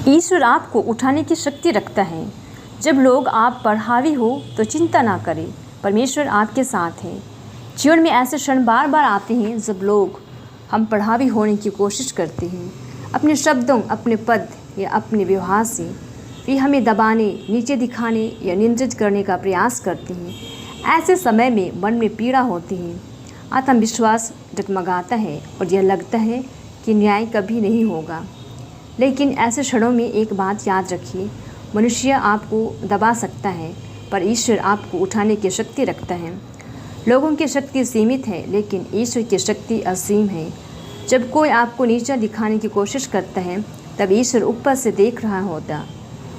ईश्वर आपको उठाने की शक्ति रखता है। जब लोग आप पर हावी हो तो चिंता ना करें, परमेश्वर आपके साथ है। जीवन में ऐसे क्षण बार बार आते हैं जब लोग हम पर हावी होने की कोशिश करते हैं। अपने शब्दों, अपने पद या अपने व्यवहार से वे हमें दबाने, नीचे दिखाने या नियंत्रित करने का प्रयास करते हैं। ऐसे समय में मन में पीड़ा होती है, आत्मविश्वास डगमगाता है और यह लगता है कि न्याय कभी नहीं होगा। लेकिन ऐसे क्षणों में एक बात याद रखिए, मनुष्य आपको दबा सकता है पर ईश्वर आपको उठाने की शक्ति रखता है। लोगों की शक्ति सीमित है लेकिन ईश्वर की शक्ति असीम है। जब कोई आपको नीचा दिखाने की कोशिश करता है तब ईश्वर ऊपर से देख रहा होता।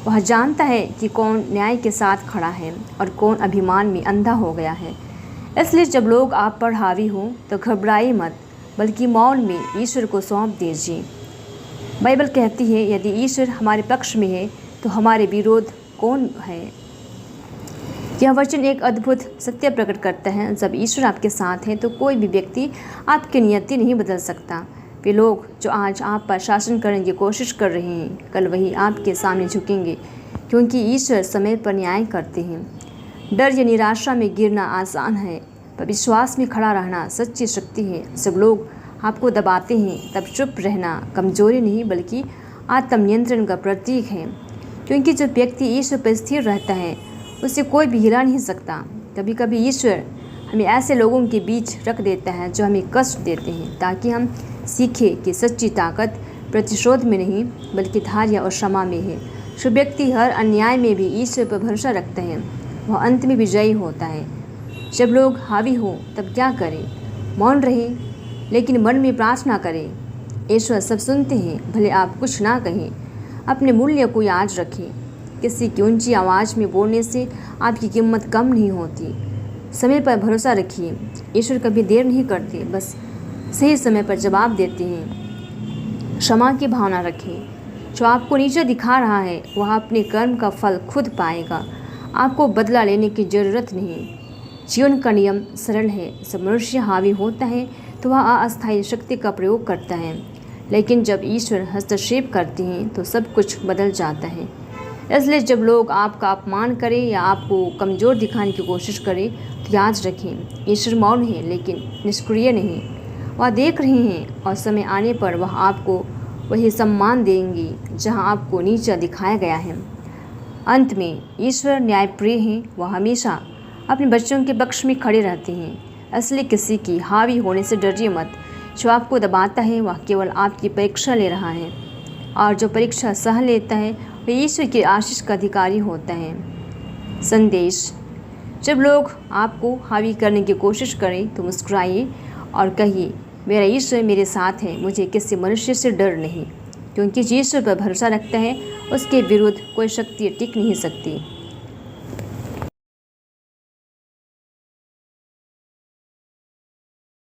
वह जानता है कि कौन न्याय के साथ खड़ा है और कौन अभिमान में अंधा हो गया है। इसलिए जब लोग आप पर हावी हों तो घबराइए मत, बल्कि मौन में ईश्वर को सौंप दीजिए। बाइबल कहती है, यदि ईश्वर हमारे पक्ष में है तो हमारे विरोध कौन है। यह वचन एक अद्भुत सत्य प्रकट करता है। जब ईश्वर आपके साथ है तो कोई भी व्यक्ति आपकी नियति नहीं बदल सकता। वे लोग जो आज आप पर शासन करने की कोशिश कर रहे हैं, कल वही आपके सामने झुकेंगे, क्योंकि ईश्वर समय पर न्याय करते हैं। डर या निराशा में गिरना आसान है, पर विश्वास में खड़ा रहना सच्ची शक्ति है। जब लोग आपको दबाते हैं तब चुप रहना कमजोरी नहीं बल्कि आत्मनियंत्रण का प्रतीक है, क्योंकि जब व्यक्ति ईश्वर पर स्थिर रहता है उसे कोई भी हिला नहीं सकता। कभी कभी ईश्वर हमें ऐसे लोगों के बीच रख देता है जो हमें कष्ट देते हैं, ताकि हम सीखें कि सच्ची ताकत प्रतिशोध में नहीं बल्कि धैर्य और क्षमा में है। जो व्यक्ति हर अन्याय में भी ईश्वर पर भरोसा रखता है वह अंत में विजयी होता है। जब लोग हावी हो तब क्या करें? मौन रहें, लेकिन मन में प्रार्थना करें। ईश्वर सब सुनते हैं, भले आप कुछ ना कहें। अपने मूल्य को याद रखें। किसी की ऊंची आवाज़ में बोलने से आपकी कीमत कम नहीं होती। समय पर भरोसा रखिए। ईश्वर कभी देर नहीं करते, बस सही समय पर जवाब देते हैं। क्षमा की भावना रखें। जो आपको नीचे दिखा रहा है वह अपने कर्म का फल खुद पाएगा। आपको बदला लेने की ज़रूरत नहीं। जीवन का नियम सरल है। जब मनुष्य हावी होता है तो वह अस्थायी शक्ति का प्रयोग करता है, लेकिन जब ईश्वर हस्तक्षेप करते हैं तो सब कुछ बदल जाता है। इसलिए जब लोग आपका अपमान करें या आपको कमज़ोर दिखाने की कोशिश करें तो याद रखें, ईश्वर मौन है लेकिन निष्क्रिय नहीं। वह देख रहे हैं और समय आने पर वह आपको वही सम्मान देंगे जहां आपको नीचा दिखाया गया है। अंत में ईश्वर न्यायप्रिय हैं। वह हमेशा अपने बच्चों के पक्ष में खड़े रहते हैं। इसलिए किसी की हावी होने से डरिए मत। जो आपको दबाता है वह केवल आपकी परीक्षा ले रहा है, और जो परीक्षा सह लेता है वह ईश्वर की आशीष का अधिकारी होता है। संदेश: जब लोग आपको हावी करने की कोशिश करें तो मुस्कुराइए और कहिए, मेरा ईश्वर मेरे साथ है, मुझे किसी मनुष्य से डर नहीं। क्योंकि ईश्वर पर भरोसा रखता है उसके विरुद्ध कोई शक्ति टिक नहीं सकती।